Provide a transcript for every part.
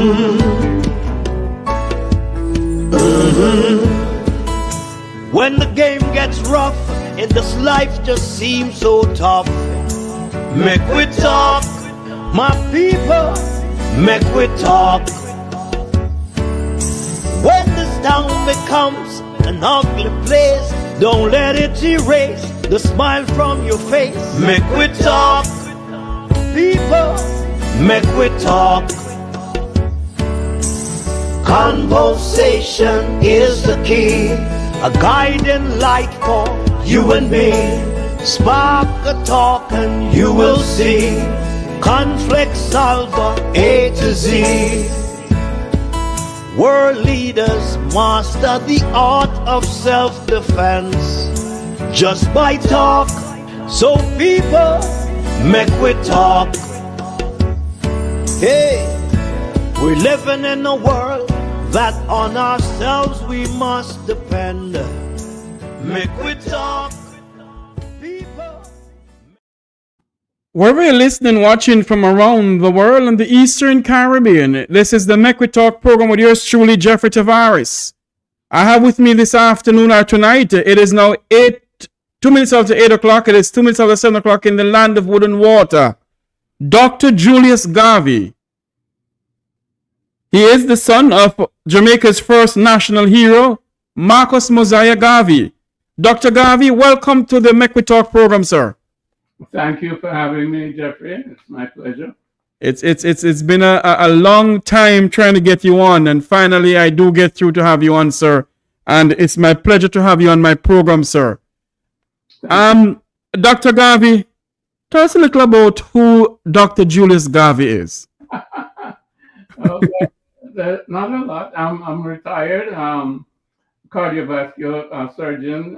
When the game gets rough and this life just seems so tough, make we talk, my people, make we talk. When this town becomes an ugly place, don't let it erase the smile from your face. Make we talk, people, make we talk. Conversation is the key, a guiding light for you and me. Spark a talk and you will see. Conflict solver A to Z. World leaders master the art of self-defense just by talk. So people, make we talk. Hey, we're living in a world that on ourselves we must depend. Make we talk, people. Wherever you're listening, watching from around the world and the Eastern Caribbean, this is the Make We Talk program with yours truly, Jeffrey Tavares. I have with me this afternoon or tonight, it is now 2 minutes after 8 o'clock, it is 2 minutes after 7 o'clock in the land of wood and water, Dr. Julius Garvey. He is the son of Jamaica's first national hero, Marcus Garvey. Dr. Garvey, welcome to the Make We Talk program, sir. Thank you for having me, Jeffrey. It's my pleasure. It's been a long time trying to get you on, and finally I do get through to have you on, sir. And it's my pleasure to have you on my program, sir. Dr. Garvey, tell us a little about who Dr. Julius Garvey is. Okay. Not a lot. I'm retired, cardiovascular surgeon,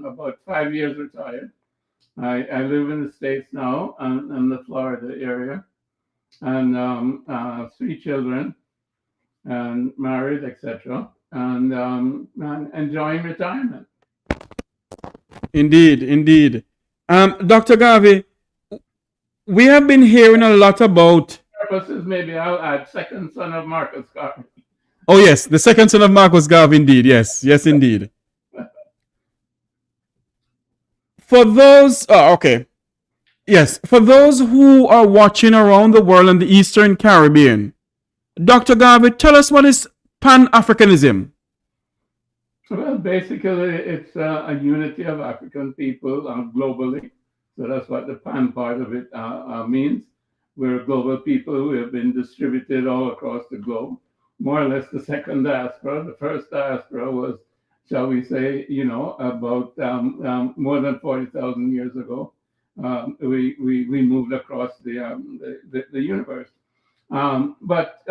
about 5 years retired. I live in the States now, in the Florida area, and 3 children, and married, etc., and enjoying retirement. Indeed. Dr. Garvey, we have been hearing a lot about... Purposes, maybe I'll add second son of Marcus Garvey. Oh yes, the second son of Marcus Garvey, indeed. Yes, indeed. For those, for those who are watching around the world in the Eastern Caribbean, Dr. Garvey, tell us what is Pan-Africanism? Well, basically, it's a unity of African people globally. So that's what the Pan part of it means. We're global people who have been distributed all across the globe, more or less the second diaspora. The first diaspora was, shall we say, about more than 40,000 years ago. We moved across the universe. But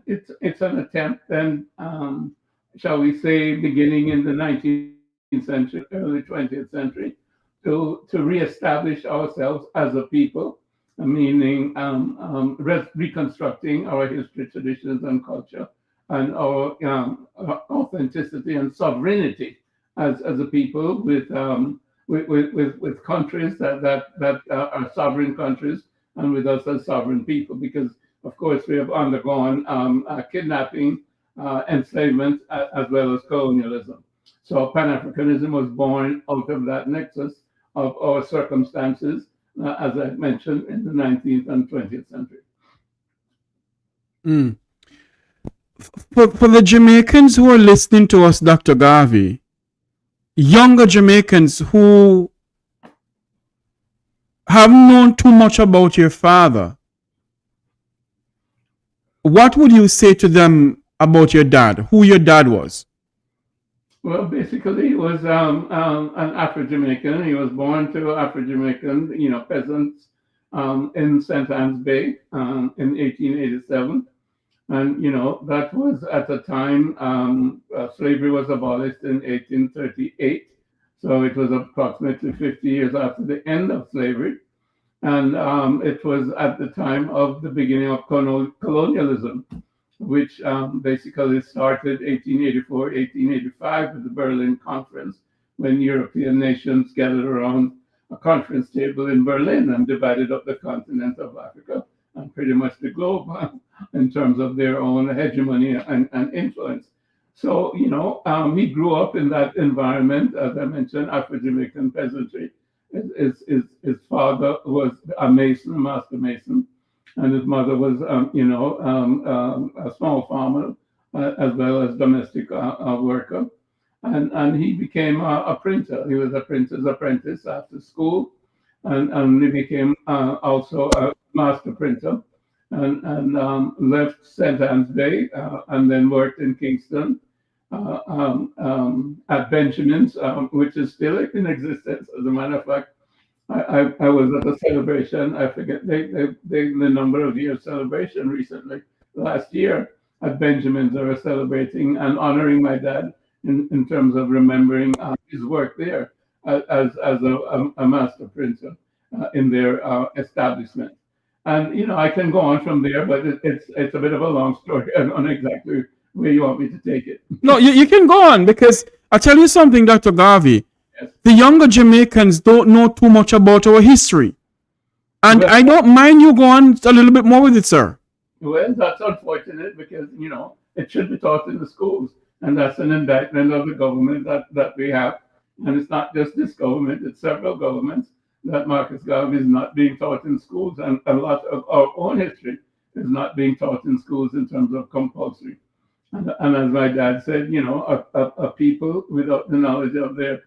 it's an attempt, and shall we say, beginning in the 19th century, early 20th century, to reestablish ourselves as a people, meaning reconstructing our history, traditions, and culture, and our authenticity and sovereignty as a people with countries that are sovereign countries, and with us as sovereign people, because of course we have undergone kidnapping, enslavement, as well as colonialism. So Pan-Africanism was born out of that nexus of our circumstances, as I mentioned, in the 19th and 20th century. For the Jamaicans who are listening to us, Dr. Garvey, younger Jamaicans who haven't known too much about your father, what would you say to them about your dad, who your dad was? Well, basically, he was an Afro-Jamaican. He was born to Afro-Jamaican, peasants in St. Anne's Bay in 1887. And, that was at the time slavery was abolished in 1838. So it was approximately 50 years after the end of slavery. And it was at the time of the beginning of colonialism, which basically started 1884, 1885 with the Berlin Conference, when European nations gathered around a conference table in Berlin and divided up the continent of Africa and pretty much the globe in terms of their own hegemony and influence. So, he grew up in that environment, as I mentioned, Afro-Jamaican peasantry. His father was a mason, a master mason, and his mother was, a small farmer as well as domestic worker. And he became a printer. He was a printer's apprentice after school, and he became also a master printer, and left St. Anne's Bay, and then worked in Kingston at Benjamin's, which is still in existence. As a matter of fact, I was at a celebration. I forget the number of years celebration recently. Last year at Benjamin's, they were celebrating and honoring my dad in terms of remembering his work there as a master printer in their establishment. And I can go on from there, but it's a bit of a long story. I don't know exactly where you want me to take it. No, you can go on, because I'll tell you something, Dr. Garvey. Yes. The younger Jamaicans don't know too much about our history. And Well- I don't mind you go on a little bit more with it, sir. Well, that's unfortunate because, it should be taught in the schools. And that's an indictment of the government that we have. And it's not just this government, it's several governments that Marcus Garvey is not being taught in schools. And a lot of our own history is not being taught in schools in terms of compulsory. And as my dad said, a people without the knowledge of their,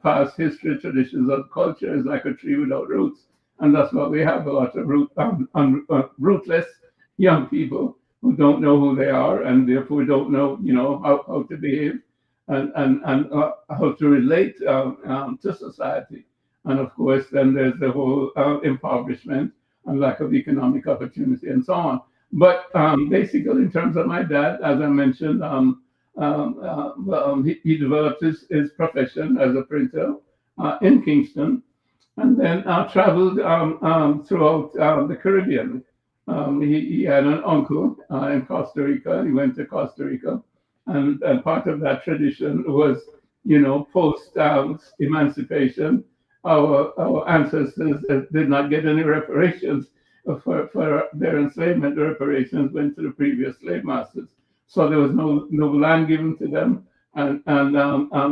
past history, traditions, or culture is like a tree without roots. And that's what we have, a lot of rootless young people who don't know who they are and therefore don't know, how to behave and how to relate to society. And of course, then there's the whole impoverishment and lack of economic opportunity and so on. But basically, in terms of my dad, as I mentioned, he developed his profession as a printer in Kingston, and then traveled throughout the Caribbean. He had an uncle in Costa Rica. He went to Costa Rica, and part of that tradition was, post emancipation, our ancestors did not get any reparations for their enslavement. The reparations went to the previous slave masters, so there was no land given to them, and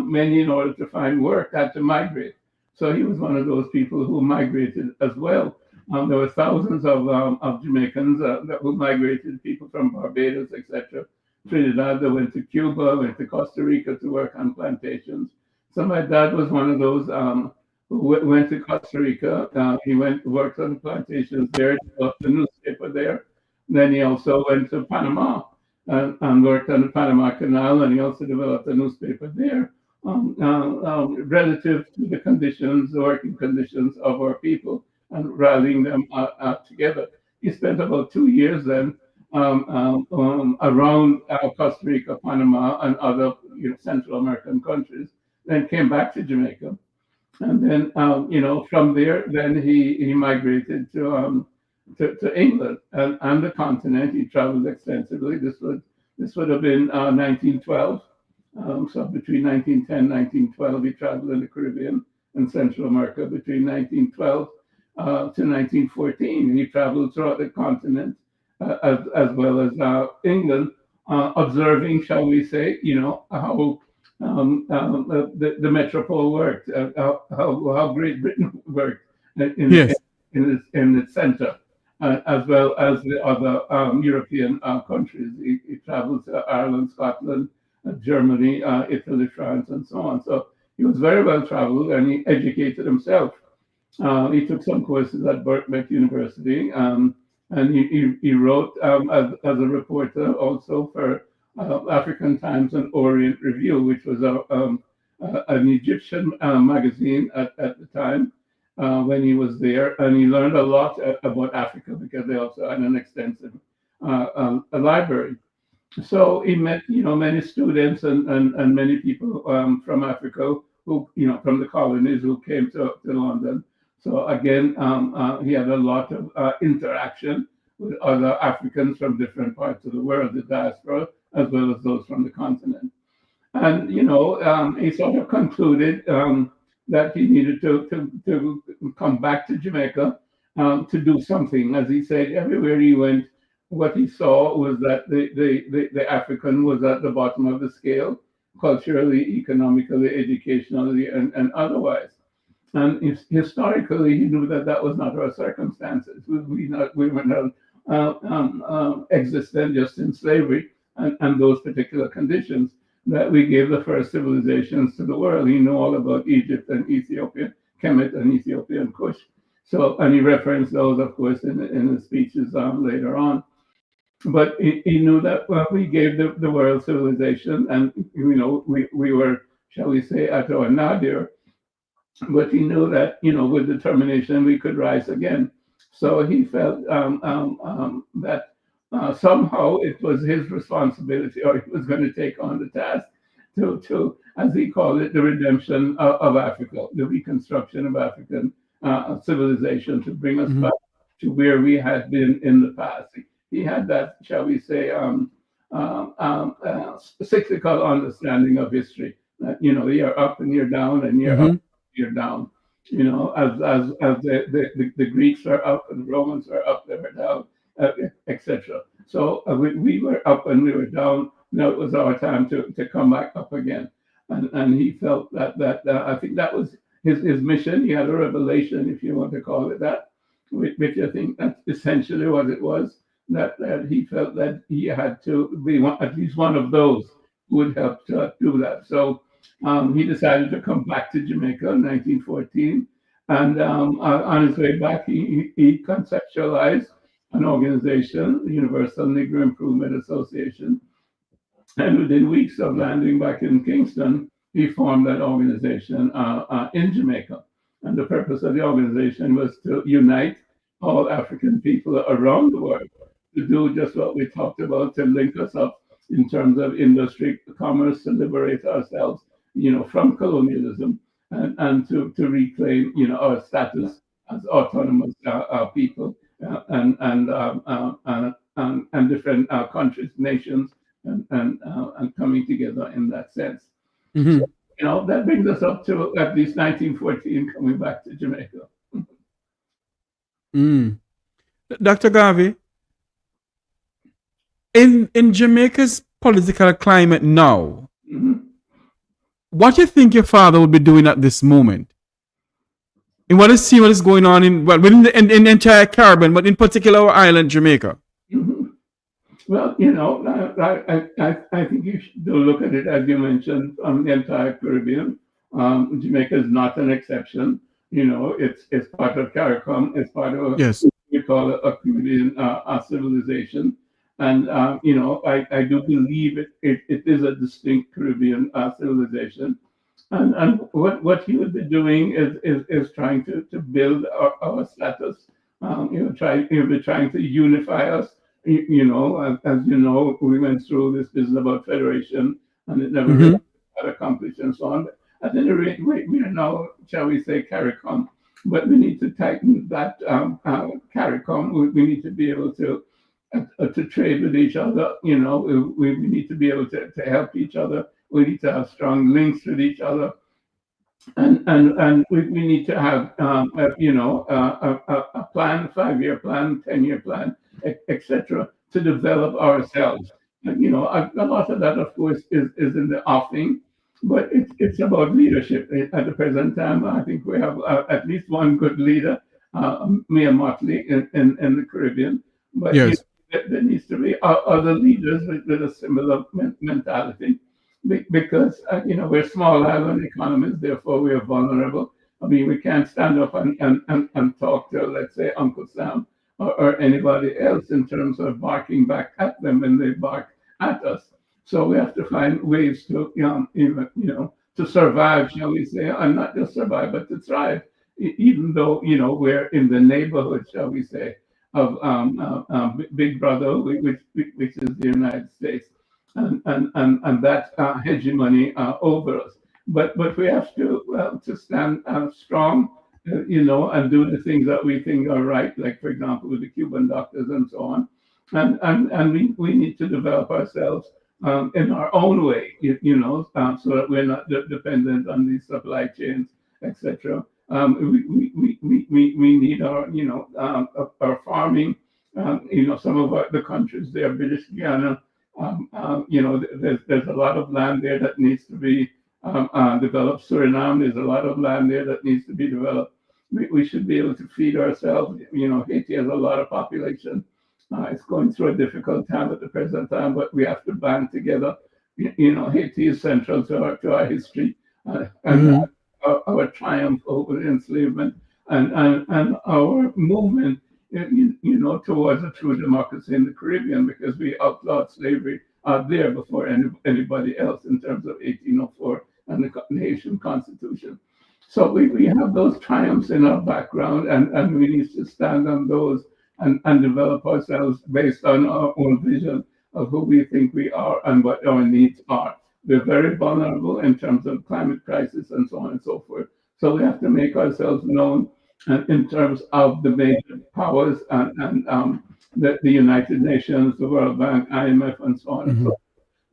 many, in order to find work, had to migrate. So he was one of those people who migrated as well. There were thousands of Jamaicans who migrated, people from Barbados, etc. Trinidad, they went to Cuba, went to Costa Rica to work on plantations. So my dad was one of those who went to Costa Rica. He worked on the plantations there, developed the newspaper there. Then he also went to Panama and worked on the Panama Canal, and he also developed a newspaper there relative to the working conditions of our people, and rallying them together. He spent about 2 years then around Costa Rica, Panama, and other Central American countries. Then came back to Jamaica, and then from there, then he migrated to England and the continent. He traveled extensively. This would have been 1912. So between 1910 and 1912, he traveled in the Caribbean and Central America. Between 1912 to 1914, he traveled throughout the continent as well as England, observing, shall we say, how the metropole worked, how Great Britain worked in its center, as well as the other European countries. He traveled to Ireland, Scotland, Germany, Italy, France, and so on. So he was very well traveled, and he educated himself. He took some courses at McGill University, and he wrote as a reporter also for African Times and Orient Review, which was an Egyptian magazine at the time when he was there. And he learned a lot about Africa because they also had an extensive a library. So he met, many students and many people from Africa who, from the colonies who came to London. So again, he had a lot of interaction with other Africans from different parts of the world, the diaspora, as well as those from the continent. And, he sort of concluded that he needed to come back to Jamaica to do something. As he said, everywhere he went, what he saw was that the African was at the bottom of the scale, culturally, economically, educationally, and otherwise. And historically, he knew that that was not our circumstances. We were not existent just in slavery and those particular conditions, that we gave the first civilizations to the world. He knew all about Egypt and Ethiopia, Kemet and Ethiopia and Kush. So, and he referenced those, of course, in his speeches later on. But he knew that we gave the world civilization, and we were, shall we say, at our nadir. But he knew that with determination we could rise again. So he felt that somehow it was his responsibility, or he was going to take on the task to, as he called it, the redemption of Africa, the reconstruction of African civilization, to bring us back to where we had been in the past. He had that, shall we say, cyclical understanding of history. That you're up and you're down, and you're up, you're down. As the Greeks are up and the Romans are up, they were down, etc. So we were up and we were down. Now it was our time to come back up again. And he felt that I think that was his mission. He had a revelation, if you want to call it that, which I think that's essentially what it was. That he felt that he had to be at least one of those who would help to do that. So he decided to come back to Jamaica in 1914. And on his way back, he conceptualized an organization, the Universal Negro Improvement Association. And within weeks of landing back in Kingston, he formed that organization in Jamaica. And the purpose of the organization was to unite all African people around the world, to do just what we talked about, to link us up in terms of industry, commerce, to liberate ourselves, from colonialism, and to reclaim, our status as autonomous people, and different countries, nations, and coming together in that sense. So, that brings us up to at least 1914, coming back to Jamaica. Dr. Garvey, in Jamaica's political climate now, what do you think your father would be doing at this moment? And what is going on within the entire Caribbean, but in particular our island, Jamaica? Well, I think you should look at it, as you mentioned, the entire Caribbean. Jamaica is not an exception. It's part of CARICOM. It's part of what we call a Caribbean civilization. And, I do believe it is a distinct Caribbean civilization. And what he would be doing is trying to build our status. He'll be trying to unify us. As you know, we went through this business about federation, and it never really got accomplished and so on. But at any rate, we are now, shall we say, CARICOM. But we need to tighten that CARICOM. We need to be able to trade with each other. We need to be able to help each other. We need to have strong links with each other, and we need to have a plan, 5-year plan, 10-year plan, etc., to develop ourselves. And, a lot of that, of course, is in the offing, but it's about leadership. At the present time, I think we have at least one good leader, Mayor Motley, in the Caribbean. But there needs to be other leaders with a similar mentality, because we're small island economies, therefore we are vulnerable. I mean, we can't stand up and talk to, let's say, Uncle Sam or anybody else in terms of barking back at them when they bark at us. So we have to find ways to to survive, shall we say, and not just survive, but to thrive, even though we're in the neighborhood, shall we say, of Big Brother, which is the United States, and that hegemony over us. But we have to stand strong, and do the things that we think are right, like, for example, with the Cuban doctors and so on. And we need to develop ourselves in our own way, so that we're not dependent on these supply chains, etc. We need our farming some of the countries there, British Guiana, there's a lot of land there that needs to be developed. Suriname, there's a lot of land there that needs to be developed. We should be able to feed ourselves. Haiti has a lot of population. It's going through a difficult time at the present time, but we have to band together. Haiti is central to our history and our triumph over enslavement and our movement, towards a true democracy in the Caribbean, because we outlawed slavery out there before anybody else in terms of 1804 and the Haitian Constitution. So we have those triumphs in our background, and we need to stand on those and develop ourselves based on our own vision of who we think we are and what our needs are. We're very vulnerable in terms of climate crisis and so on and so forth. So we have to make ourselves known in terms of the major powers and the United Nations, the World Bank, IMF, and so on and so forth.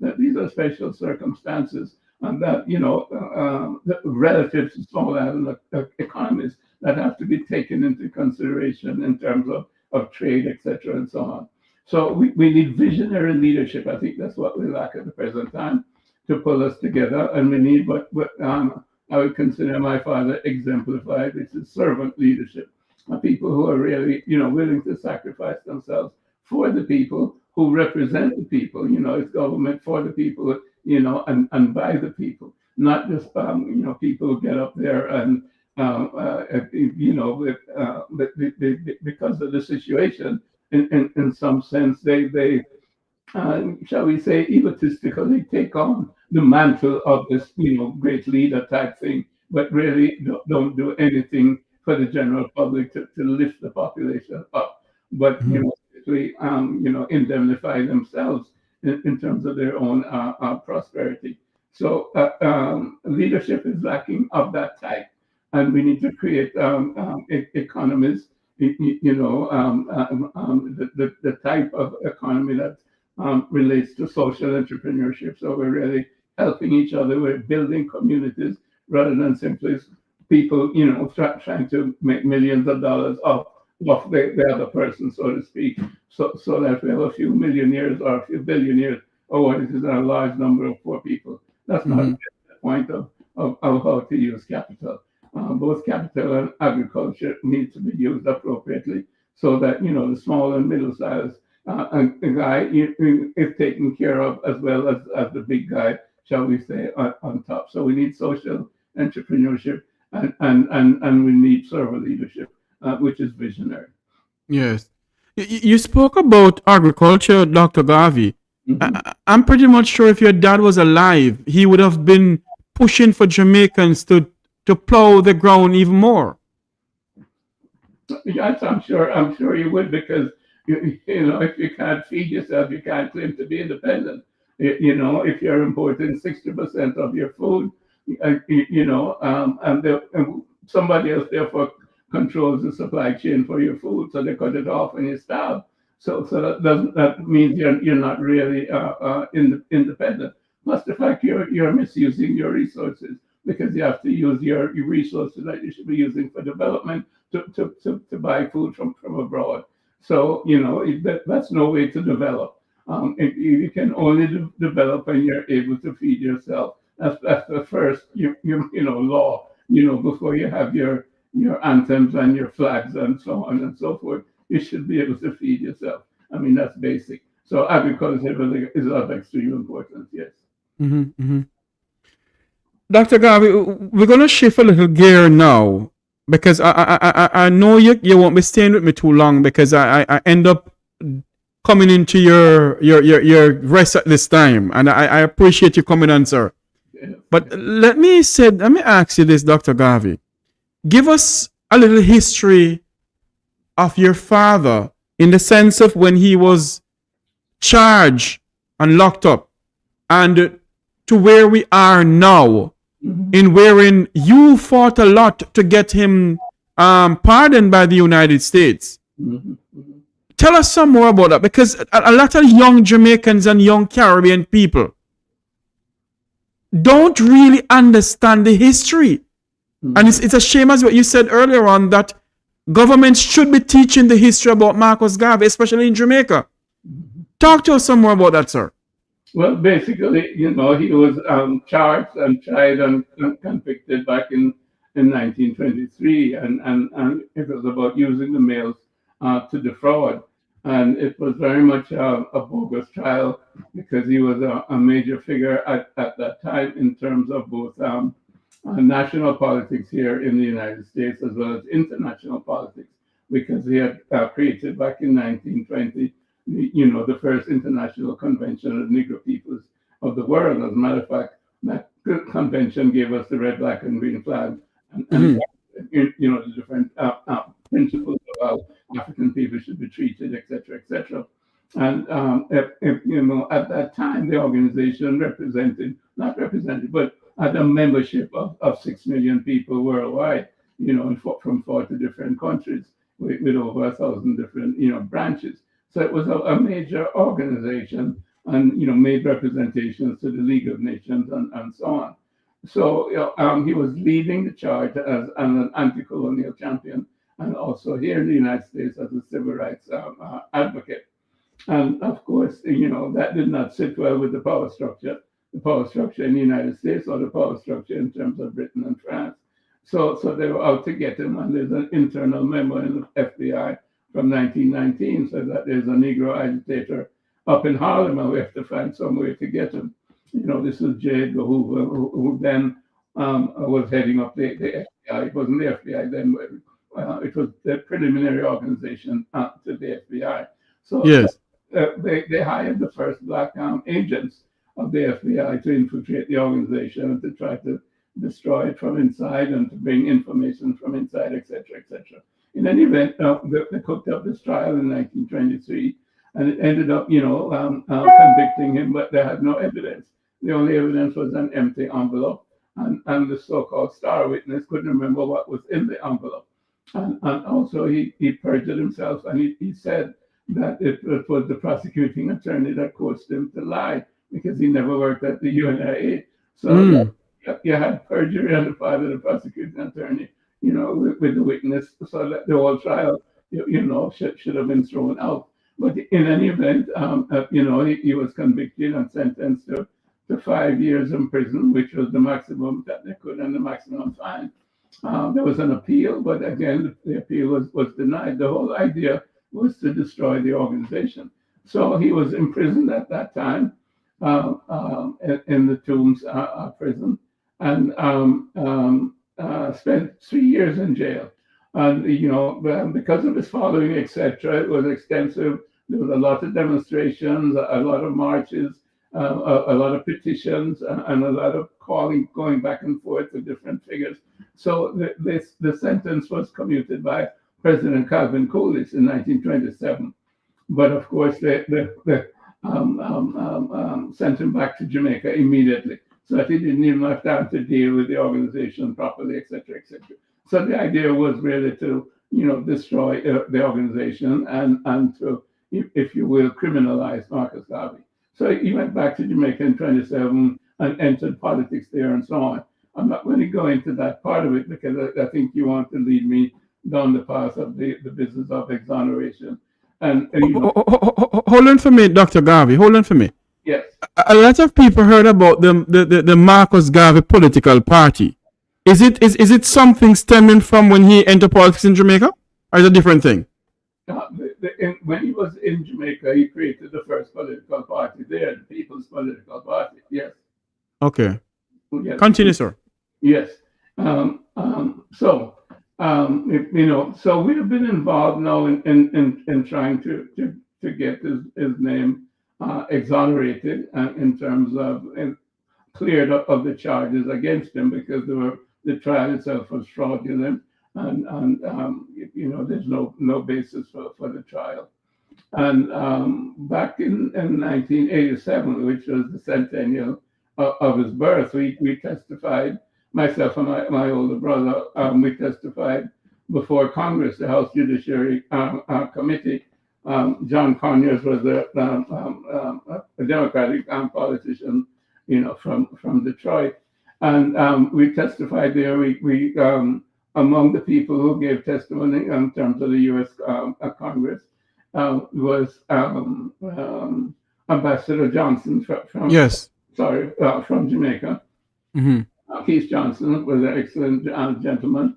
That these are special circumstances, and that the relative to small island economies that have to be taken into consideration in terms of trade, etc., and so on. So we need visionary leadership. I think that's what we lack at the present time to pull us together, and we need what I would consider my father exemplified, which is servant leadership. People who are really, willing to sacrifice themselves for the people, who represent the people. It's government for the people, and by the people, not just people who get up there and because of the situation, in some sense, they shall we say, egotistically take on the mantle of this, great leader type thing, but really don't do anything for the general public to lift the population up, but indemnify themselves in terms of their own prosperity. So leadership is lacking of that type, and we need to create economies, the type of economy that relates to social entrepreneurship. So we're really helping each other. We're building communities rather than simply people, trying to make millions of dollars off the other person, so to speak. So that we have a few millionaires or a few billionaires, or what it is, a large number of poor people. That's not the point of how to use capital. Both capital and agriculture need to be used appropriately, so that the small and middle size guy is taken care of, as well as the big guy, shall we say, on top. So we need social entrepreneurship and we need servant leadership, which is visionary. Yes. You spoke about agriculture, Dr. Garvey. I'm pretty much sure if your dad was alive, he would have been pushing for Jamaicans to plow the ground even more. Yes, I'm sure you would, because if you can't feed yourself, you can't claim to be independent. If you're importing 60% of your food, and somebody else therefore controls the supply chain for your food, so they cut it off and you starve. So that means you're not really independent. Plus the fact you're misusing your resources, because you have to use your resources that you should be using for development to buy food from abroad. So that's no way to develop. You can only develop when you're able to feed yourself. That's the first law. Before you have your anthems and your flags and so on and so forth, you should be able to feed yourself. I mean, that's basic. So agriculture is of extreme importance. Yes. Dr. Garvey, we're going to shift a little gear now, because I know you won't be staying with me too long, because I end up coming into your rest at this time, and I appreciate you coming on, sir. Yeah. But let me ask you this, Dr. Garvey. Give us a little history of your father, in the sense of when he was charged and locked up, and to where we are now, in wherein you fought a lot to get him pardoned by the United States. Tell us some more about that, because a lot of young Jamaicans and young Caribbean people don't really understand the history. And it's a shame, as what you said earlier on, that governments should be teaching the history about Marcus Garvey, especially in Jamaica. Talk to us some more about that, sir. Well, basically, he was charged and tried and convicted back in 1923, and it was about using the mails to defraud. And it was very much a bogus trial because he was a major figure at that time in terms of both national politics here in the United States as well as international politics, because he had created back in 1920 the first international convention of Negro peoples of the world. As a matter of fact, that convention gave us the red, black, and green flag, and the different principles of how African people should be treated, etc., etc. And at that time, the organization but had a membership of 6 million people worldwide, from 40 different countries with over 1,000 different, branches. So it was a major organization, and made representations to the League of Nations and so on. So he was leading the charge as an anti-colonial champion, and also here in the United States as a civil rights advocate. And of course, that did not sit well with the power structure in the United States, or the power structure in terms of Britain and France. So they were out to get him, and there's an internal memo in the FBI from 1919 says that there's a Negro agitator up in Harlem, and we have to find some way to get him. This is J. Edgar Hoover, who then was heading up the FBI. It wasn't the FBI then, but it was the preliminary organization to the FBI. So yes. They hired the first black agents of the FBI to infiltrate the organization and to try to destroy it from inside and to bring information from inside, etc., etc. In any event, they cooked up this trial in 1923, and it ended up, convicting him, but they had no evidence. The only evidence was an empty envelope, and the so-called star witness couldn't remember what was in the envelope. And also he perjured himself, and he said that it was the prosecuting attorney that coerced him to lie because he never worked at the UNIA. So you had perjury on the part of the prosecuting attorney, with the witness, so that the whole trial, should have been thrown out. But in any event, he was convicted and sentenced to 5 years in prison, which was the maximum that they could, and the maximum fine. There was an appeal, but again, the appeal was denied. The whole idea was to destroy the organization. So he was imprisoned at that time in the Tombs prison, and spent 3 years in jail. And because of his following, etc., it was extensive. There was a lot of demonstrations, a lot of marches, a lot of petitions, and a lot of going back and forth with different figures. So the sentence was commuted by President Calvin Coolidge in 1927. But of course, they sent him back to Jamaica immediately, so that he didn't even have time to deal with the organization properly, etc., etc. So the idea was really to, destroy the organization and to, if you will, criminalize Marcus Garvey. So he went back to Jamaica in 27 and entered politics there and so on. I'm not going to go into that part of it because I think you want to lead me down the path of the business of exoneration. And hold on for me, Dr. Garvey. Hold on for me. Yes. A lot of people heard about the Marcus Garvey political party. Is it something stemming from when he entered politics in Jamaica, or is it a different thing? When he was in Jamaica, he created the first political party there, the People's Political Party. Yes. Okay. Yes. Continue, sir. Yes. So we have been involved now in trying to get his name exonerated in terms of cleared up of the charges against him, because the trial itself was fraudulent, and there's no basis for the trial. And back in 1987, which was the centennial of his birth, we testified, myself and my older brother, we testified before Congress, the House Judiciary Committee. John Conyers was a Democratic politician, from Detroit, and we testified there. We among the people who gave testimony in terms of the U.S. Congress was Ambassador Johnson from Yes. from Jamaica. Mm-hmm. Keith Johnson was an excellent gentleman.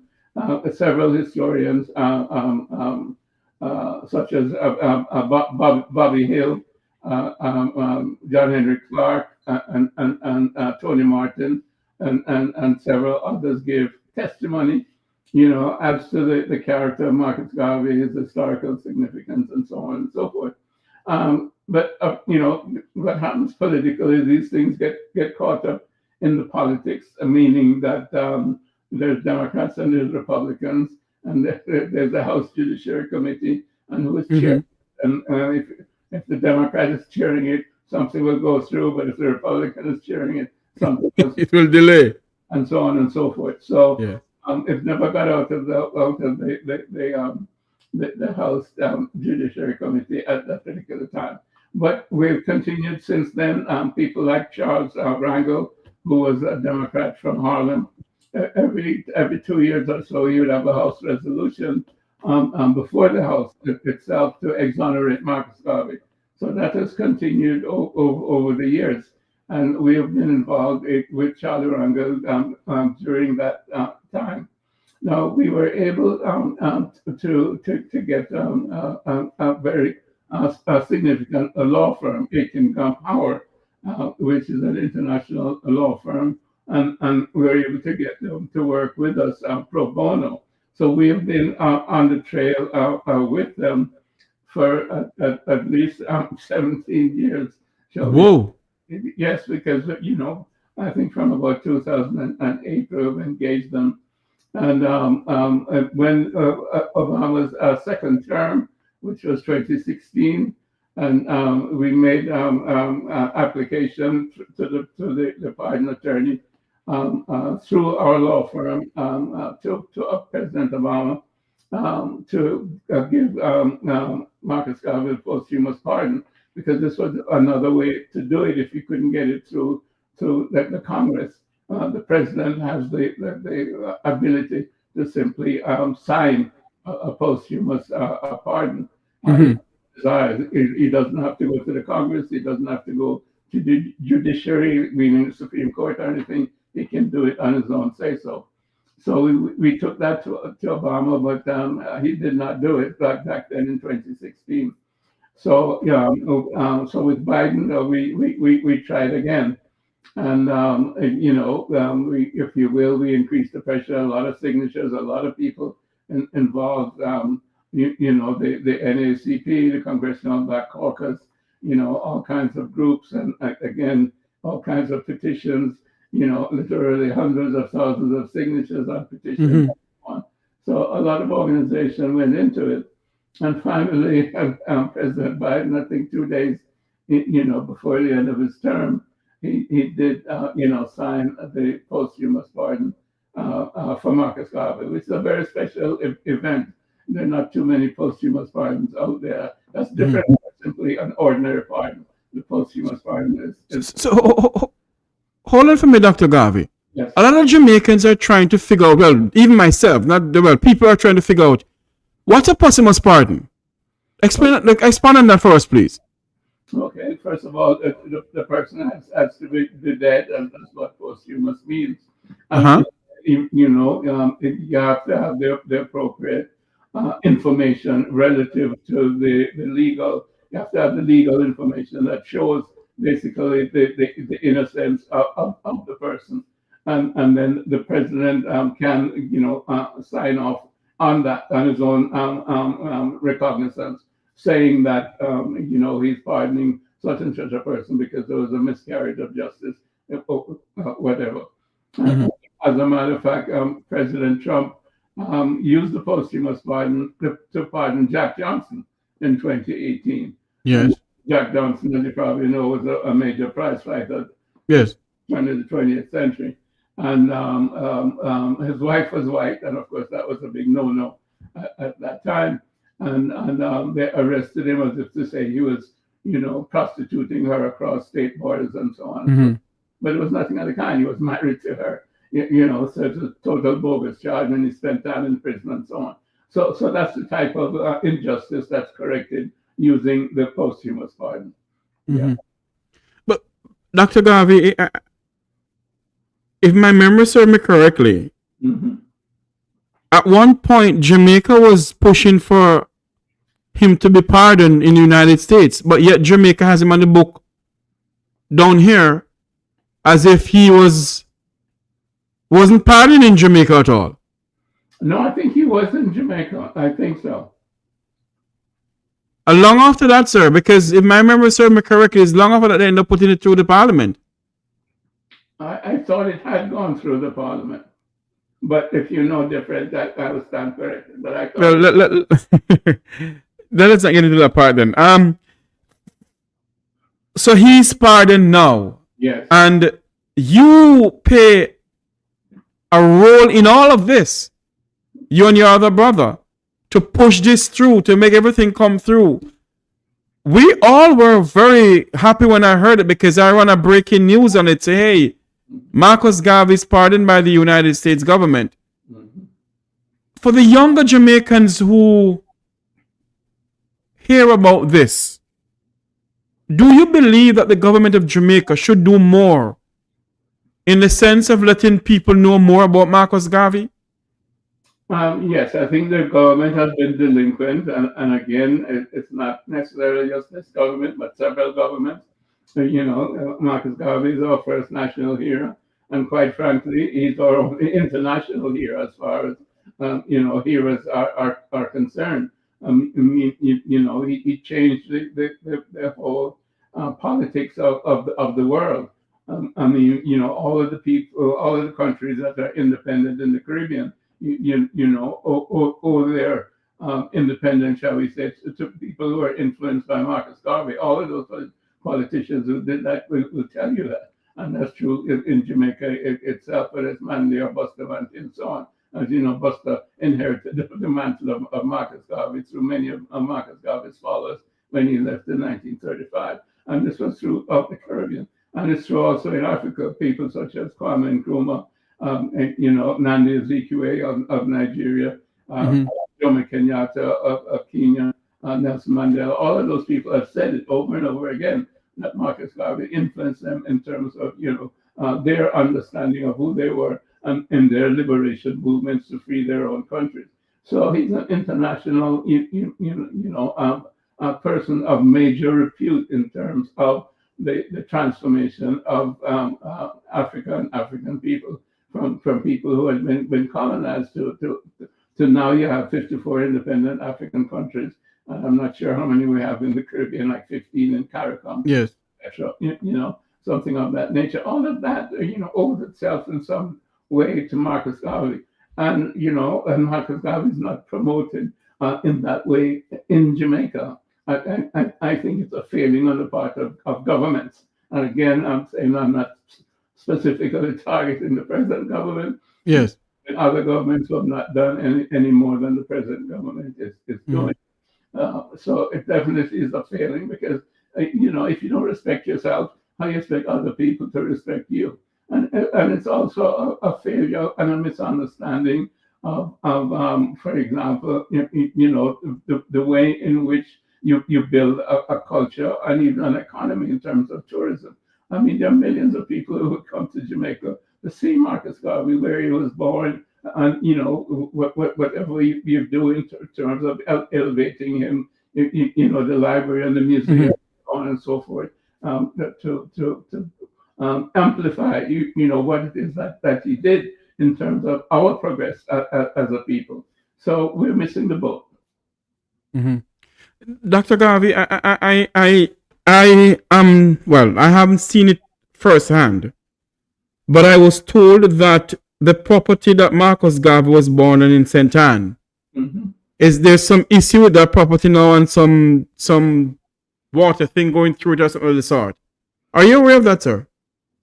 Several historians, such as Bobby Hill, John Henry Clark, and Tony Martin, and several others gave testimony, as to the character of Marcus Garvey, his historical significance, and so on and so forth. But what happens politically, these things get caught up in the politics, meaning that there's Democrats and there's Republicans, and there's a House Judiciary Committee, and who is chairing. And if the Democrat is chairing it, something will go through, but if the Republican is chairing it, something it will delay, and so on and so forth. So it never got out of the House Judiciary Committee at that particular time. But we've continued since then. People like Charles Rangel, who was a Democrat from Harlem, every 2 years or so, he would have a House resolution before the House itself to exonerate Marcus Garvey. So that has continued over the years. And we have been involved with Charlie Rangel during that time. Now, we were able to get a very significant law firm, Aiken Power, which is an international law firm, and we were able to get them to work with us pro bono. So we have been on the trail with them for at least 17 years. Whoa. Yes, because, I think from about 2008 we've engaged them. And when Obama's second term, which was 2016, and we made application to the pardon attorney through our law firm to President Obama to give Marcus Garvey posthumous pardon, because this was another way to do it if you couldn't get it through the Congress. The president has the ability to simply sign a posthumous pardon. He doesn't have to go to the Congress. He doesn't have to go to the judiciary, meaning the Supreme Court or anything. He can do it on his own say-so. So we took that to Obama, but he did not do it back then in 2016. So so with Biden, we tried again. And, if you will, we increased the pressure, a lot of signatures, a lot of people involved, the NAACP, the Congressional Black Caucus, all kinds of groups, and again, all kinds of petitions, literally hundreds of thousands of signatures on petitions. So a lot of organization went into it. And finally, President Biden, I think 2 days, before the end of his term, he did, sign the posthumous pardon for Marcus Garvey, which is a very special event. There are not too many posthumous pardons out there. That's different from simply an ordinary pardon. The posthumous pardon is. So, hold on for me, Dr. Garvey. Yes. A lot of Jamaicans are trying to figure out, well, even myself, people are trying to figure out, what's a posthumous pardon? Expand on that for us, please. Okay, first of all, the person has to be dead, and that's what posthumous means. You have to have the appropriate information relative to the legal. You have to have the legal information that shows basically the innocence of the person, and then the president can sign off on that on his own recognizance, saying that he's pardoning such and such a person because there was a miscarriage of justice, whatever. As a matter of fact, President Trump used the posthumous pardon to pardon Jack Johnson in 2018. Yes. Jack Johnson, as you probably know, was a major prize fighter. Yes. In the 20th century. And his wife was white, and of course that was a big no-no at that time. And they arrested him as if to say he was, prostituting her across state borders and so on. But it was nothing of the kind. He was married to her. so it's a total bogus charge, and he spent time in prison and so on. So that's the type of injustice that's corrected using the posthumous pardon. Mhm. But Dr. Garvey, if my memory serves me correctly, hmm at one point Jamaica was pushing for him to be pardoned in the United States, but yet Jamaica has him on the book down here as if he wasn't pardoned in Jamaica at all. No, I think he was in Jamaica. I think so. Long after that, sir, because if my memory serves me correctly, it's long after that they end up putting it through the parliament. I thought it had gone through the parliament. But if you know different, I will stand corrected. But I thought Well, let's not get into that part then. So he's pardoned now, yes. and you play a role in all of this, you and your other brother, to push this through, to make everything come through. We all were very happy when I heard it, because I run a breaking news on it. Say, hey, Marcus Garvey is pardoned by the United States government. Mhm. For the younger Jamaicans who hear about this, do you believe that the government of Jamaica should do more in the sense of letting people know more about Marcus Garvey? Yes, I think the government has been delinquent, and again, it's not necessarily just this government, but several governments. Marcus Garvey is our first national hero, and quite frankly, he's our only international hero as far as heroes are concerned. He changed the whole politics of the world. All of the people, all of the countries that are independent in the Caribbean, owe their independence, shall we say, to people who are influenced by Marcus Garvey. All of those politicians who did that will tell you that. And that's true in Jamaica itself, whether it's Manley or Bustamante and so on. As you know, Buster inherited the mantle of Marcus Garvey through many of Marcus Garvey's followers when he left in 1935. And this was throughout the Caribbean. And it's true also in Africa, people such as Kwame Nkrumah, Nnamdi Azikiwe of Nigeria, Jomo Kenyatta of Kenya, Nelson Mandela. All of those people have said it over and over again that Marcus Garvey influenced them in terms of their understanding of who they were and their liberation movements to free their own countries. So he's an international, a person of major repute in terms of the transformation of Africa and African people from people who had been colonized to now you have 54 independent African countries. I'm not sure how many we have in the Caribbean, like 15 in CARICOM. Yes. etc. Something of that nature. All of that, owes itself in some way to Marcus Garvey. And Marcus Garvey is not promoted in that way in Jamaica. I think it's a failing on the part of governments. And again, I'm saying I'm not specifically targeting the present government. Yes. And other governments who have not done any more than the present government is doing. So it definitely is a failing because, if you don't respect yourself, how you expect other people to respect you? And it's also a failure and a misunderstanding of for example, the way in which you build a culture and even an economy in terms of tourism. I mean, there are millions of people who would come to Jamaica to see Marcus Garvey, where he was born, and whatever you do in terms of elevating him, the library and the museum, so on and so forth, to amplify what it is that he did in terms of our progress as a people. So we're missing the boat. Dr. Garvey, I haven't seen it firsthand, but I was told that the property that Marcus Garvey was born in St. Anne, is there some issue with that property now and some water thing going through it or something of the sort? Are you aware of that, sir?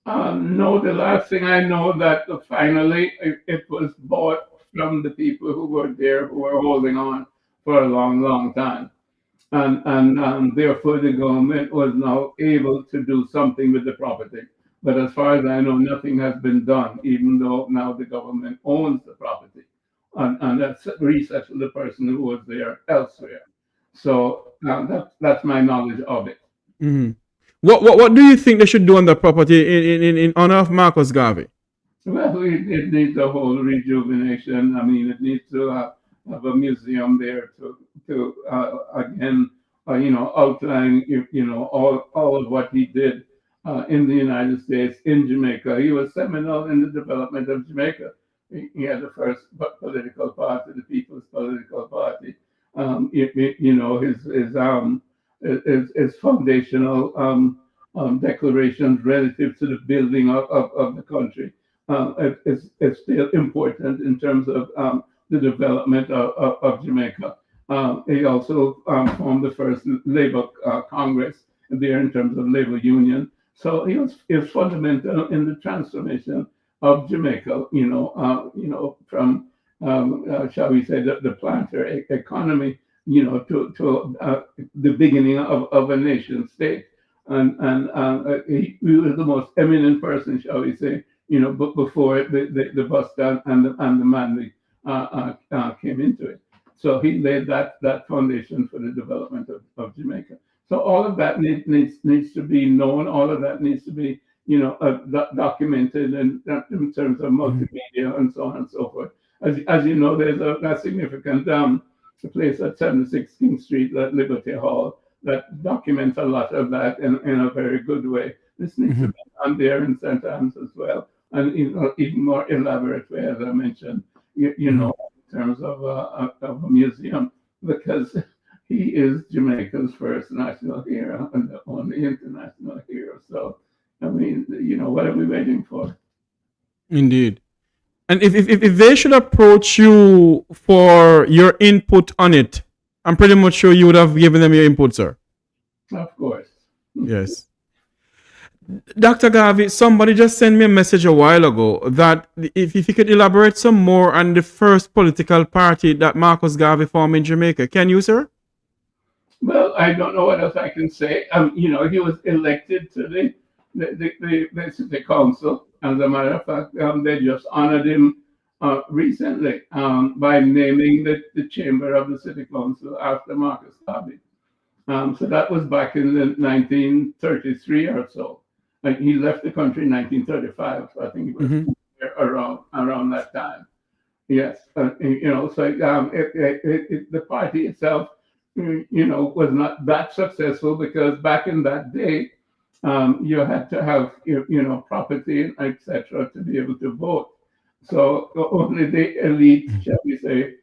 No, the last thing I know that finally it was bought from the people who were there, who were holding on for a long, long time. And therefore the government was now able to do something with the property. But as far as I know, nothing has been done, even though now the government owns the property, and that's resettled the person who was there elsewhere. So that's my knowledge of it. Mhm. What do you think they should do on the property in honor of Marcus Garvey? Well, it needs a whole rejuvenation. I mean, it needs to have a museum there to again, outline all of what he did in the United States, in Jamaica. He was seminal in the development of Jamaica. He had the first political party, the People's Political Party. His foundational declarations relative to the building of the country is still important in terms of the development of Jamaica. He also formed the first labor Congress there in terms of labor union. So he was fundamental in the transformation of Jamaica. From shall we say the planter economy, to the beginning of a nation state. And he was the most eminent person, shall we say, but before the Boston and the Manly came into it. So he laid that foundation for the development of Jamaica. So all of that needs to be known. All of that needs to be, documented in terms of multimedia and so on and so forth. As you know, there's a significant place at 76 King Street, that Liberty Hall, that documents a lot of that in a very good way. This needs to be done there in St. Anne's as well, and even more elaborate way, as I mentioned, in terms of a museum, because he is Jamaica's first national hero and the only international hero. So, I mean, what are we waiting for? Indeed. And if they should approach you for your input on it, I'm pretty much sure you would have given them your input, sir. Of course. Yes. Dr. Garvey, somebody just sent me a message a while ago that if you could elaborate some more on the first political party that Marcus Garvey formed in Jamaica. Can you, sir? Well, I don't know what else I can say. He was elected to the city council. As a matter of fact, they just honored him recently by naming the chamber of the city council after Marcus Garvey. So that was back in 1933 or so. Like, he left the country in 1935. So I think it was around that time. Yes, so the party itself, was not that successful, because back in that day, you had to have property, etc., to be able to vote. So only the elite, shall we say,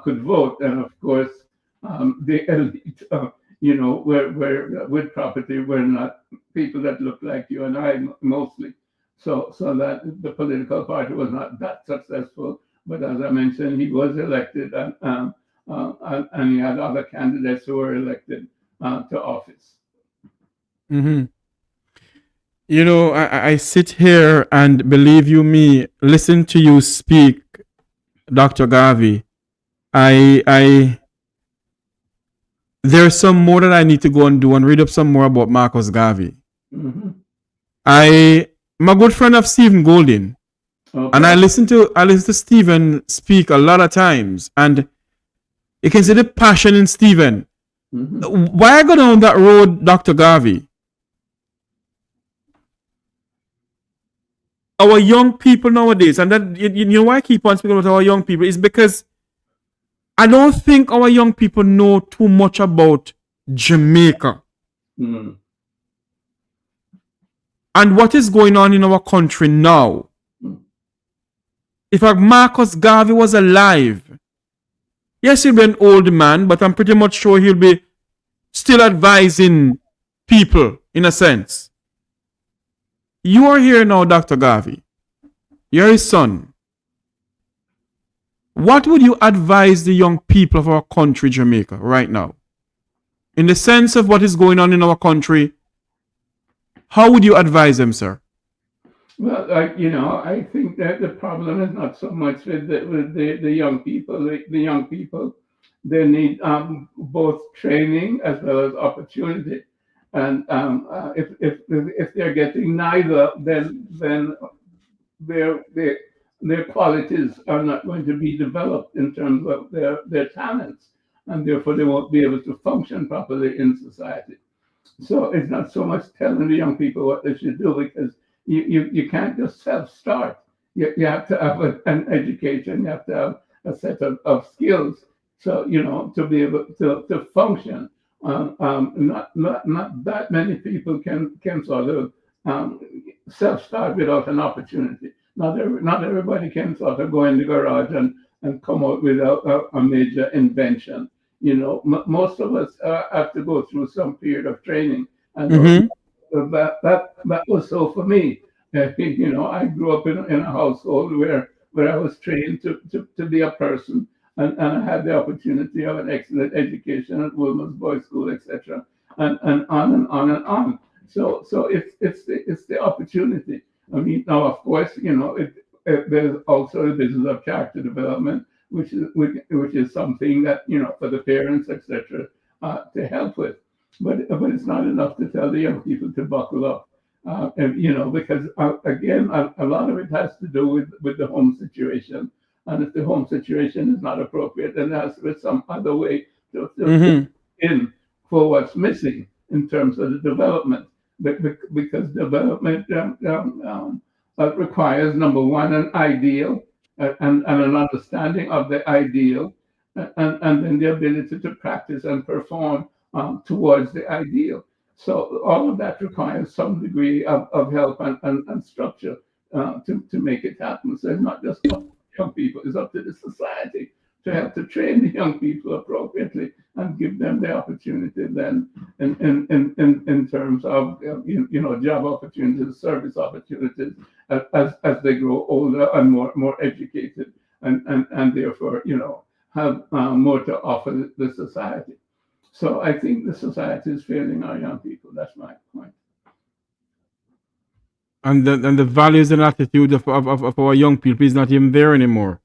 could vote, and of course, the elite, were with property were not people that looked like you and I mostly. So that the political party was not that successful. But as I mentioned, he was elected, and he had other candidates who were elected to office. Mm-hmm. I sit here and, believe you me, listen to you speak, Dr. Garvey. There's some more that I need to go and do and read up some more about Marcus Garvey. Mm-hmm. I'm a good friend of Stephen Golding, and I listen to Stephen speak a lot of times, and you can see the passion in Stephen. Mm-hmm. Why I go down that road, Dr. Garvey? Our young people nowadays, and that why I keep on speaking about our young people is because I don't think our young people know too much about Jamaica. Mm. And what is going on in our country now. If Marcus Garvey was alive, yes, he'll be an old man, but I'm pretty much sure he'll be still advising people, in a sense. You are here now, Dr. Garvey. You're his son. What would you advise the young people of our country, Jamaica, right now? In the sense of what is going on in our country, how would you advise them, sir? Well, I think that the problem is not so much with the young people. The young people, they need both training as well as opportunity. if they're getting neither, then their their their qualities are not going to be developed in terms of their talents, and therefore they won't be able to function properly in society. So it's not so much telling the young people what they should do, because you can't just self-start. You have to have an education, you have to have a set of skills, so to be able to function. Not that many people can sort of self-start without an opportunity. Not everybody can sort of go in the garage and come out with a major invention. Most of us have to go through some period of training, and that was so for me. I grew up in a household where I was trained to be a person, and I had the opportunity of an excellent education at Wolmer's Boys School, etc., and on and on and on. So it's the opportunity. I mean, now of course, there's also the business of character development, which is something that for the parents, etc., to help with. But it's not enough to tell the young people to buckle up, because again, a lot of it has to do with the home situation, and if the home situation is not appropriate, then there has to be some other way to in for what's missing in terms of the development, because development requires, number one, an ideal, and an understanding of the ideal, and then the ability to practice and perform towards the ideal. So all of that requires some degree of help and structure to make it happen. So it's not just up to young people, it's up to the society to help to train the young people appropriately and give them the opportunity then in terms of job opportunities, service opportunities as they grow older and more educated, and therefore have more to offer the society. So I think the society is failing our young people. That's my point. And the values and attitude of our young people is not even there anymore.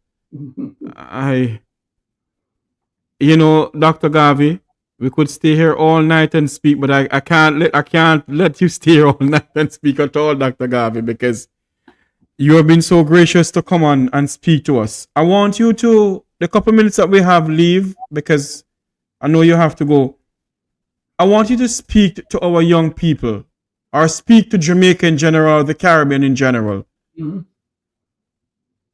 Dr. Garvey, we could stay here all night and speak, but I can't let you stay here all night and speak at all, Dr. Garvey, because you have been so gracious to come on and speak to us. I want you to, the couple minutes that we have, leave, because I know you have to go. I want you to speak to our young people, or speak to Jamaica in general, the Caribbean in general,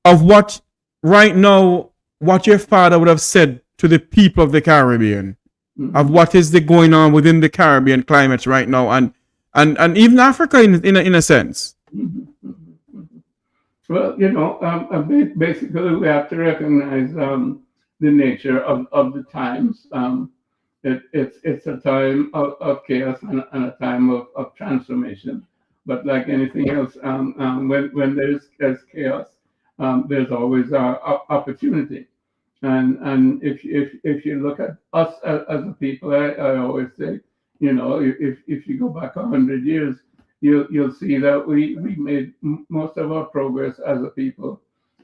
of what right now, what your father would have said to the people of the Caribbean, of what is going on within the Caribbean climate right now, and even Africa in a sense. Well, basically we have to recognize the nature of the times. It's a time of chaos and a time of transformation. But like anything else, when there's chaos, there's always opportunity. And if you look at us as a people, I always say, if you go back 100 years, you'll see that we made most of our progress as a people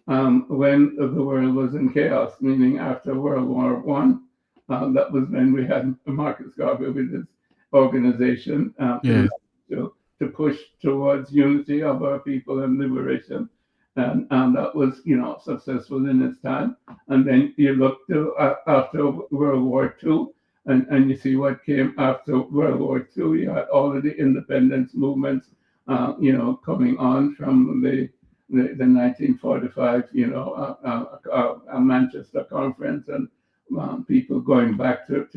when the world was in chaos, meaning after World War One. That was when we had Marcus Garvey with his organization to push towards unity of our people and liberation. And that was, successful in its time. And then you look to after World War II, and you see what came after World War II. You had all of the independence movements, coming on from the 1945, Manchester Conference, and people going back to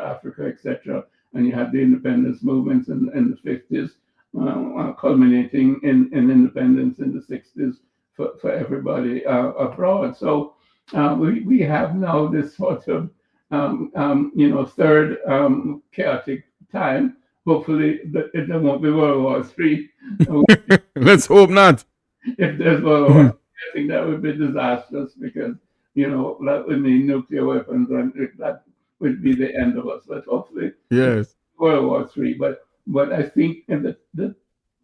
Africa, etc. And you had the independence movements in the 50s, culminating in independence in the 60s for everybody abroad. So we have now this sort of third chaotic time. Hopefully there won't be World War III. Let's hope not. If there's World War III, I think that would be disastrous, because that would mean nuclear weapons, and that would be the end of us. But hopefully, yes, World War III. But I think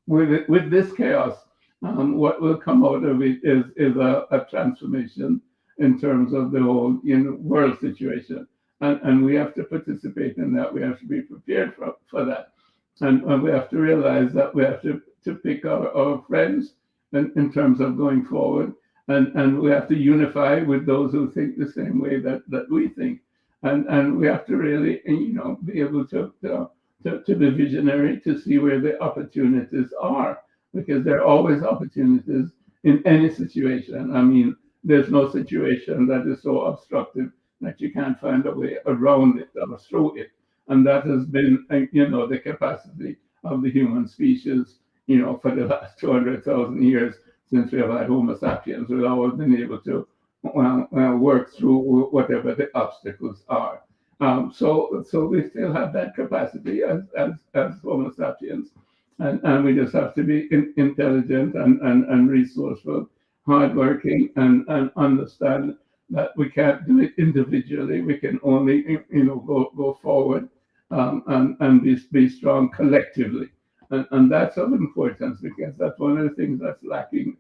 with this chaos, what will come out of it is a transformation in terms of the whole world situation, and we have to participate in that. We have to be prepared for that. And we have to realize that we have to pick our friends in terms of going forward. And we have to unify with those who think the same way that we think. And we have to really, be able to be visionary to see where the opportunities are, because there are always opportunities in any situation. I mean, there's no situation that is so obstructive that you can't find a way around it or through it. And that has been, the capacity of the human species, for the last 200,000 years since we have had Homo sapiens. We've always been able to work through whatever the obstacles are. So we still have that capacity as Homo sapiens, and we just have to be intelligent and resourceful, hardworking, and understand that we can't do it individually. We can only go forward and be strong collectively, and that's of importance, because that's one of the things that's lacking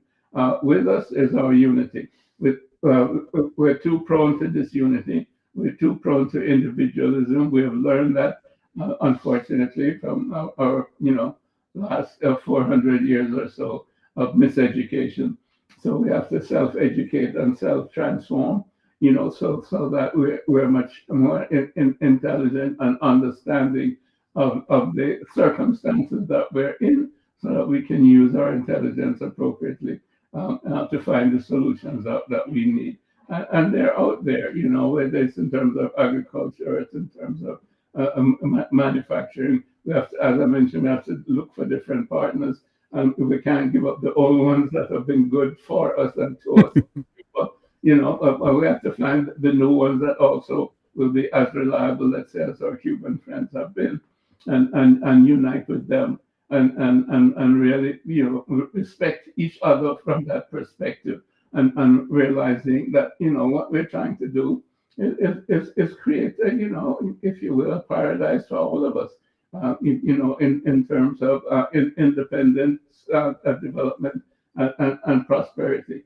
with us is our unity. We're too prone to disunity. We're too prone to individualism. We have learned that, unfortunately, from our last 400 years or so of miseducation. So we have to self-educate and self-transform, so that we're much more intelligent and understanding of the circumstances that we're in, so that we can use our intelligence appropriately to find the solutions that we need. And they're out there, whether it's in terms of agriculture, it's in terms of manufacturing. We have to, as I mentioned, we have to look for different partners, and we can't give up the old ones that have been good for us and to us. But we have to find the new ones that also will be as reliable, let's say, as our Cuban friends have been, and unite with them, and really, respect each other from that perspective, and realizing that, what we're trying to do is create if you will, a paradise for all of us, in terms of independence, development, and prosperity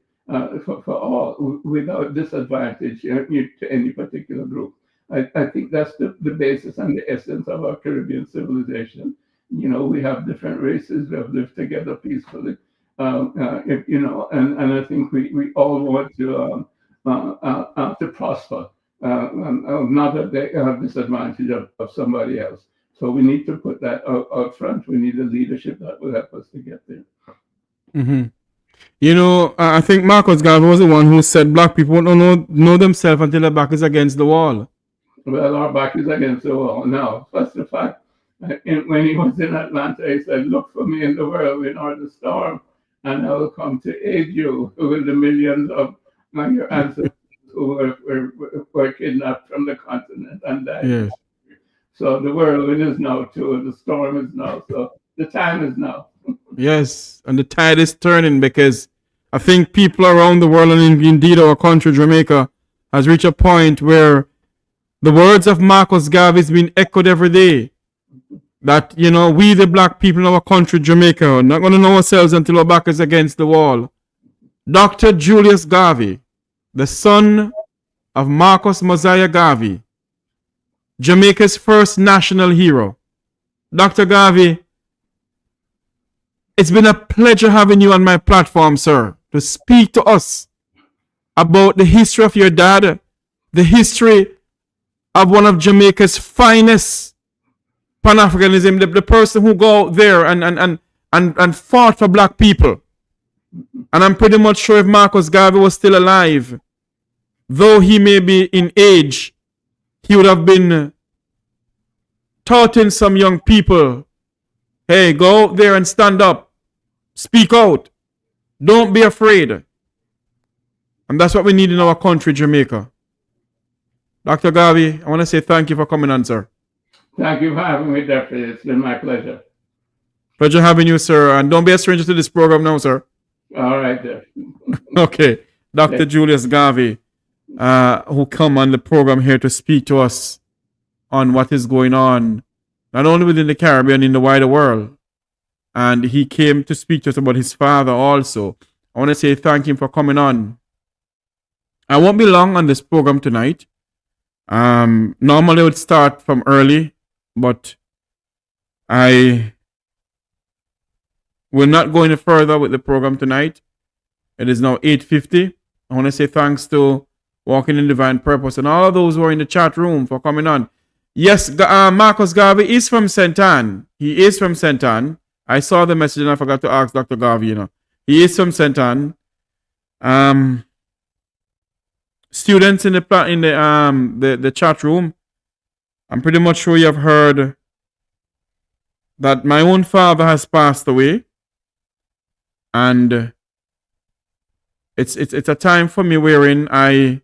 for all, without disadvantage to any particular group. I think that's the basis and the essence of our Caribbean civilization. We have different races. We have lived together peacefully. And I think we all want to prosper, not at the disadvantage of somebody else. So we need to put that out front. We need a leadership that will help us to get there. Mm-hmm. I think Marcus Garvey was the one who said black people don't know themselves until their back is against the wall. Well, our back is against the wall now. That's the fact. When he was in Atlanta, he said, "Look for me in the whirlwind or the storm, and I will come to aid you with the millions of your ancestors who were kidnapped from the continent and died." Yes. So the whirlwind is now too, the storm is now. So the time is now. Yes, and the tide is turning, because I think people around the world, and indeed our country, Jamaica, has reached a point where the words of Marcus Garvey is being echoed every day. That, we the black people in our country, Jamaica, are not going to know ourselves until our back is against the wall. Dr. Julius Garvey, the son of Marcus Mosiah Garvey, Jamaica's first national hero. Dr. Garvey, it's been a pleasure having you on my platform, sir, to speak to us about the history of your dad, the history of one of Jamaica's finest Pan-Africanism, the person who go out there and fought for black people. And I'm pretty much sure if Marcus Garvey was still alive, though he may be in age, he would have been taught some young people, hey, go out there and stand up, speak out, don't be afraid. And that's what we need in our country, Jamaica. Dr. Garvey, I want to say thank you for coming on, sir. Thank you for having me, Jeffrey. It's been my pleasure. Pleasure having you, sir. And don't be a stranger to this program now, sir. All right, Jeff. Okay. Dr. Julius Garvey, who come on the program here to speak to us on what is going on, not only within the Caribbean, in the wider world. And he came to speak to us about his father also. I want to say thank him for coming on. I won't be long on this program tonight. Normally I would start from early, but I will not go any further with the program tonight. It is now 8:50. I want to say thanks to Walking in Divine Purpose and all of those who are in the chat room for coming on. Yes, Marcus Garvey is from St. Ann. He is from St. Ann. I saw the message and I forgot to ask Dr. Garvey, you know. He is from St. Ann. Students in the chat room, I'm pretty much sure you have heard that my own father has passed away. And it's a time for me wherein I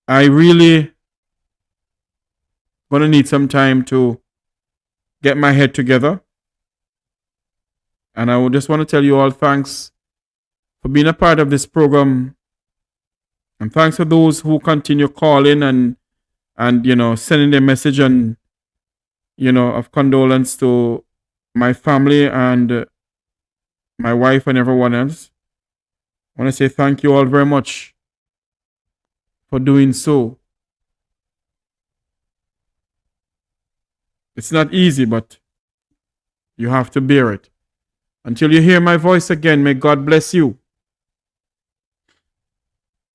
really gonna need some time to get my head together. And I would just want to tell you all thanks for being a part of this program. And thanks for those who continue calling and you know, sending their message and, you know, of condolence to my family and my wife and everyone else. I want to say thank you all very much for doing so. It's not easy, but you have to bear it. Until you hear my voice again, may God bless you.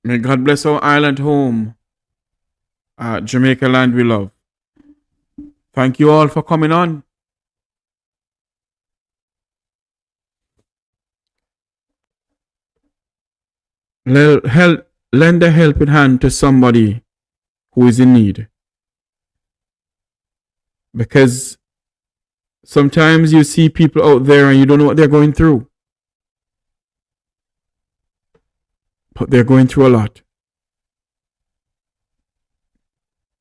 May God bless our island home, Jamaica land we love. Thank you all for coming on. Lend a helping hand to somebody who is in need. Because sometimes you see people out there and you don't know what they're going through. But they're going through a lot.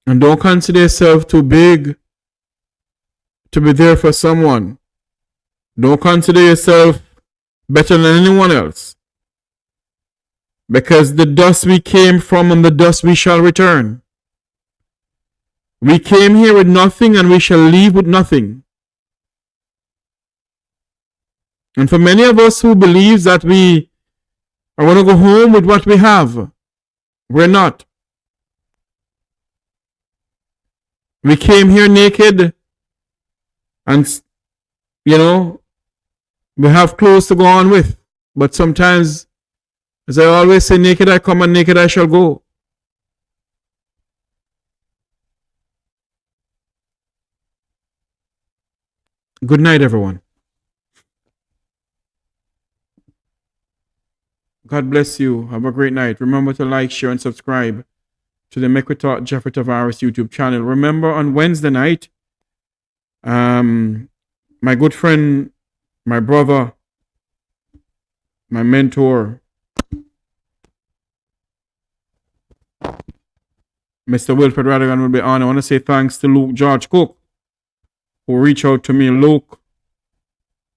And don't consider yourself too big to be there for someone. Don't consider yourself better than anyone else. Because the dust we came from and the dust we shall return. We came here with nothing and we shall leave with nothing. And for many of us who believe that we are going to go home with what we have, we're not. We came here naked and, you know, we have clothes to go on with. But sometimes, as I always say, naked I come and naked I shall go. Good night, everyone. God bless you. Have a great night. Remember to like, share, and subscribe to the McGill Talk Jeffrey Tavares YouTube channel. Remember, on Wednesday night, my good friend, my brother, my mentor, Mr. Wilfred Radigan will be on. I want to say thanks to Luke George Cook, who reached out to me. Luke,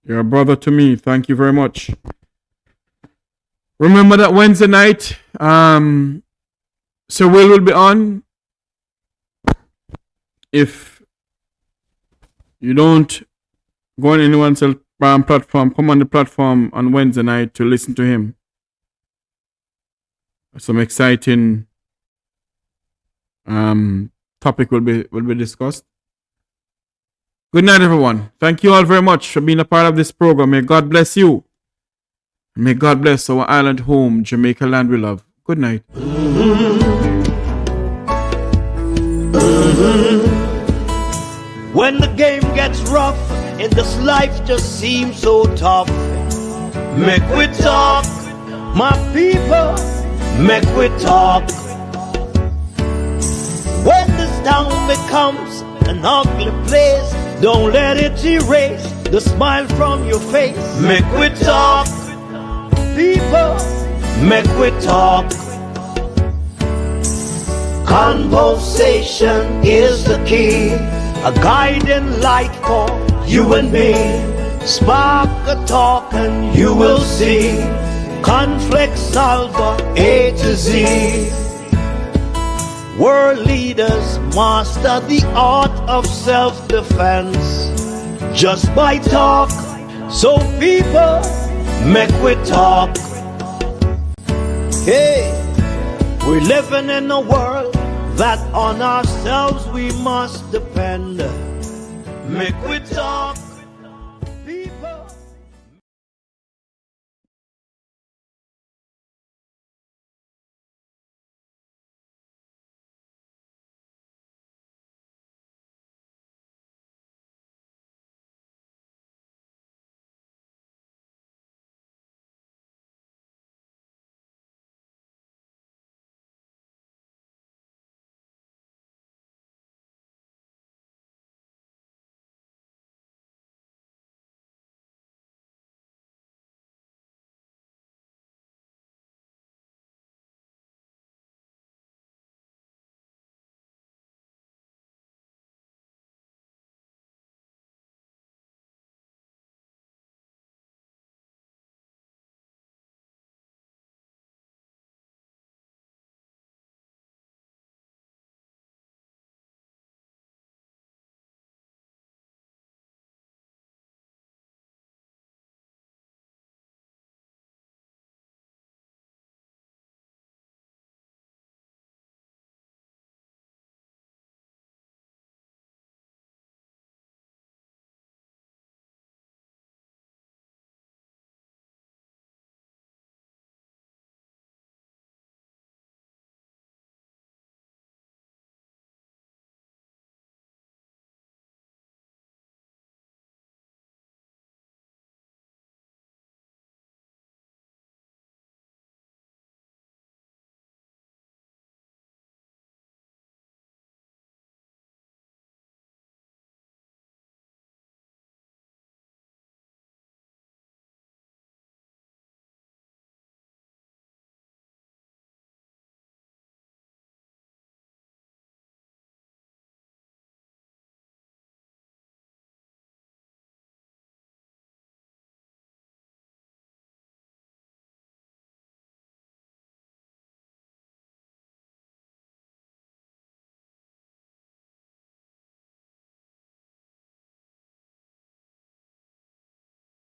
you're a brother to me. Thank you very much. Remember that Wednesday night, Sir Will be on. If you don't go on anyone's platform, come on the platform on Wednesday night to listen to him. Some exciting topic will be discussed. Good night, everyone. Thank you all very much for being a part of this program. May God bless you. May God bless our island home, Jamaica land we love. Good night. When the game gets rough and this life just seems so tough, make we talk, my people, make we talk. When this town becomes an ugly place, don't let it erase the smile from your face. Make we talk, people, make we talk. Conversation is the key, a guiding light for you and me. Spark a talk and you will see. Conflict solver A to Z. World leaders master the art of self-defense just by talk. So people, make we talk. Hey, we're living in a world that on ourselves we must depend. Make we talk